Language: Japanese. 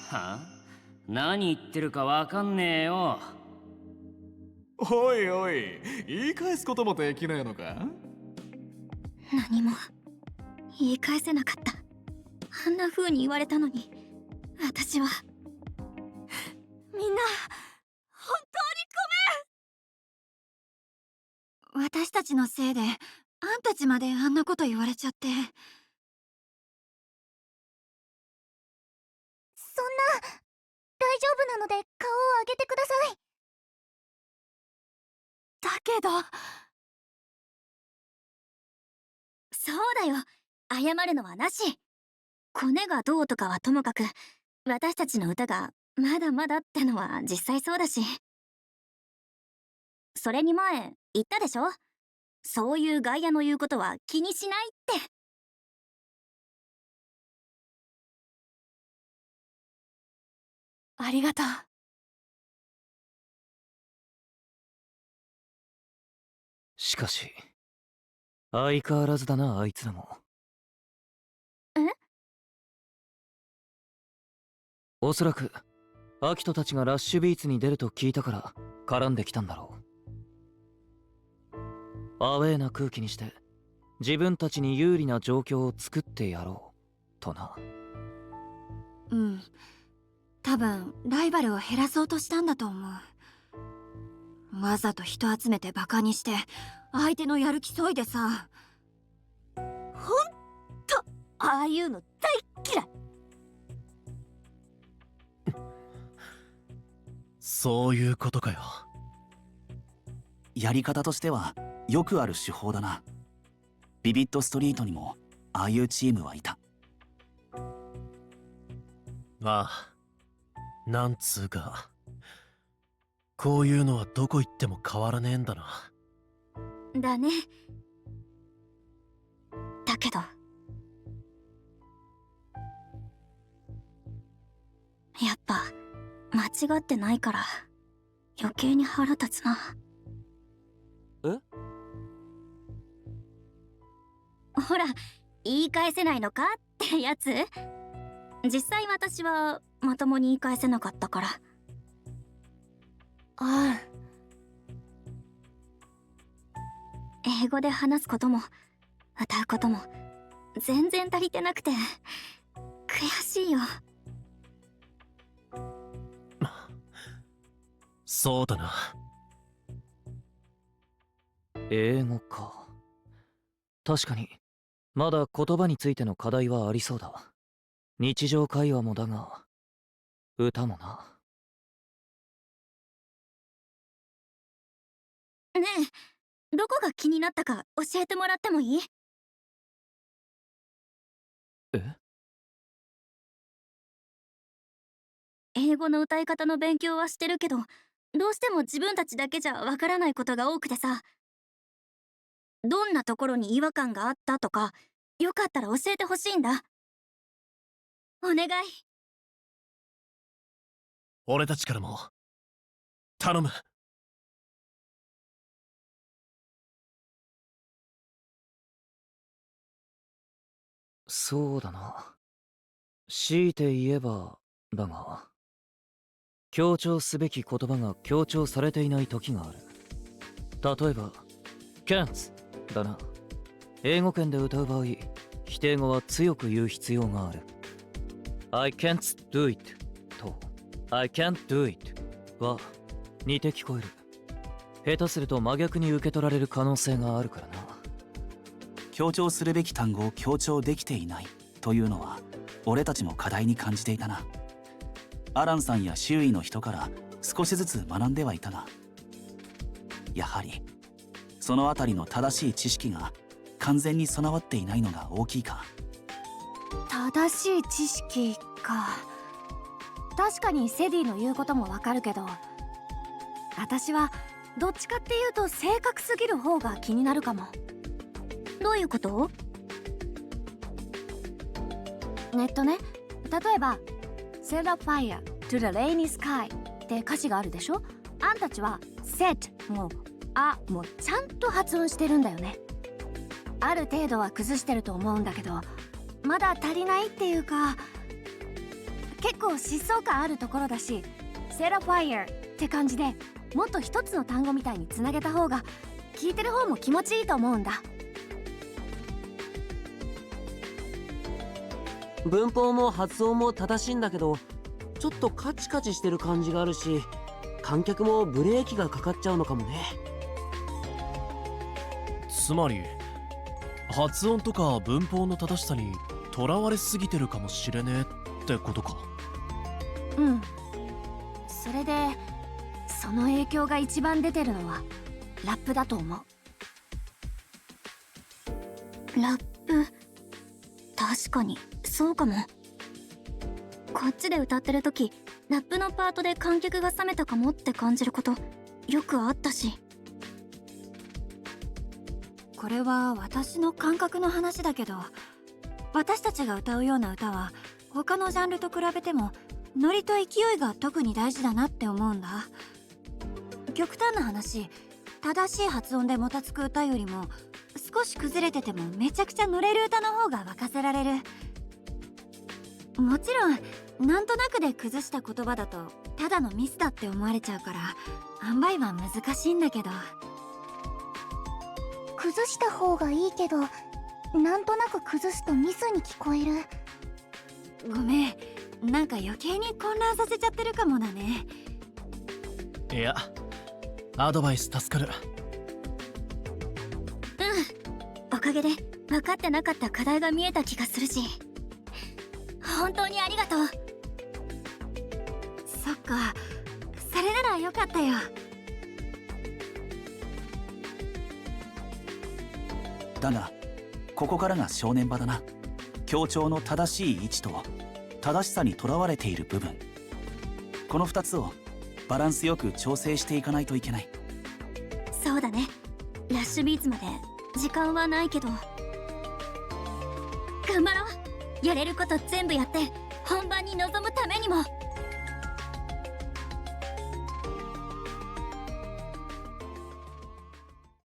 は？何言ってるかわかんねえよ。おいおい、言い返すこともできないのか？何も言い返せなかった。あんな風に言われたのに、私は。みんな本当にごめん。私たちのせいであんたちまであんなこと言われちゃって。そんな、大丈夫なので顔を上げてください。だけど。そうだよ、謝るのはなし。コネがどうとかはともかく、私たちの歌がまだまだってのは実際そうだし。それに前言ったでしょ、そういう外野の言うことは気にしないって。ありがとう。しかし相変わらずだな、あいつらも。え？おそらくアキトたちがラッシュビーツに出ると聞いたから絡んできたんだろう。アウェーな空気にして自分たちに有利な状況を作ってやろうとな。うん、多分ライバルを減らそうとしたんだと思う。わざと人集めてバカにして相手のやる気そいでさ。ほんとああいうの大っ嫌い。そういうことかよ。やり方としてはよくある手法だな。ビビットストリートにもああいうチームはいた。ああ、なんつうか、こういうのはどこ行っても変わらねえんだな。だね。だけどやっぱ間違ってないから余計に腹立つな。え？ほら、言い返せないのかってやつ。実際私はまともに言い返せなかったから。ああ、英語で話すことも歌うことも全然足りてなくて悔しいよ。そうだな。英語か。確かにまだ言葉についての課題はありそうだ。日常会話もだが歌もな。ねえ、どこが気になったか教えてもらってもいい？え？英語の歌い方の勉強はしてるけど、どうしても自分たちだけじゃわからないことが多くてさ。どんなところに違和感があったとか、よかったら教えてほしいんだ。お願い。俺たちからも頼む。そうだな。強いて言えばだが、強調すべき言葉が強調されていない時がある。例えば can't だな。英語圏で歌う場合、否定語は強く言う必要がある。 I can't do it と I can't do it は似て聞こえる。下手すると真逆に受け取られる可能性があるからな。強調するべき単語を強調できていないというのは俺たちも課題に感じていたな。アランさんや周囲の人から少しずつ学んではいたが、やはりそのあたりの正しい知識が完全に備わっていないのが大きいか。正しい知識か。確かにセディの言うこともわかるけど、私はどっちかっていうと正確すぎる方が気になるかも。どういうこと？ネットね。例えば Set a fire to the rainy sky って歌詞があるでしょ。あんたちは set もあもちゃんと発音してるんだよね。ある程度は崩してると思うんだけど、まだ足りないっていうか、結構疾走感あるところだし、セラファイアって感じでもっと一つの単語みたいにつなげた方が聞いてる方も気持ちいいと思うんだ。文法も発音も正しいんだけど、ちょっとカチカチしてる感じがあるし、観客もブレーキがかかっちゃうのかもね。つまり発音とか文法の正しさにとらわれすぎてるかもしれねえってことか。うん。それでその影響が一番出てるのはラップだと思う。ラップ、確かにそうかも。こっちで歌ってる時、ラップのパートで観客が冷めたかもって感じることよくあったし。これは私の感覚の話だけど、私たちが歌うような歌は他のジャンルと比べてもノリと勢いが特に大事だなって思うんだ。極端な話、正しい発音でもたつく歌よりも少し崩れててもめちゃくちゃ乗れる歌の方が沸かせられる。もちろんなんとなくで崩した言葉だとただのミスだって思われちゃうから、塩梅は難しいんだけど。崩した方がいいけど、なんとなく崩すとミスに聞こえる。ごめん、なんか余計に混乱させちゃってるかもだね。いや、アドバイス助かる。おかげで分かってなかった課題が見えた気がするし、本当にありがとう。そっか、それならよかったよ。だがここからが正念場だな。強調の正しい位置と正しさにとらわれている部分、この2つをバランスよく調整していかないといけない。そうだね。ラッシュビーツまで時間はないけど、頑張ろう。やれること全部やって本番に臨むためにも。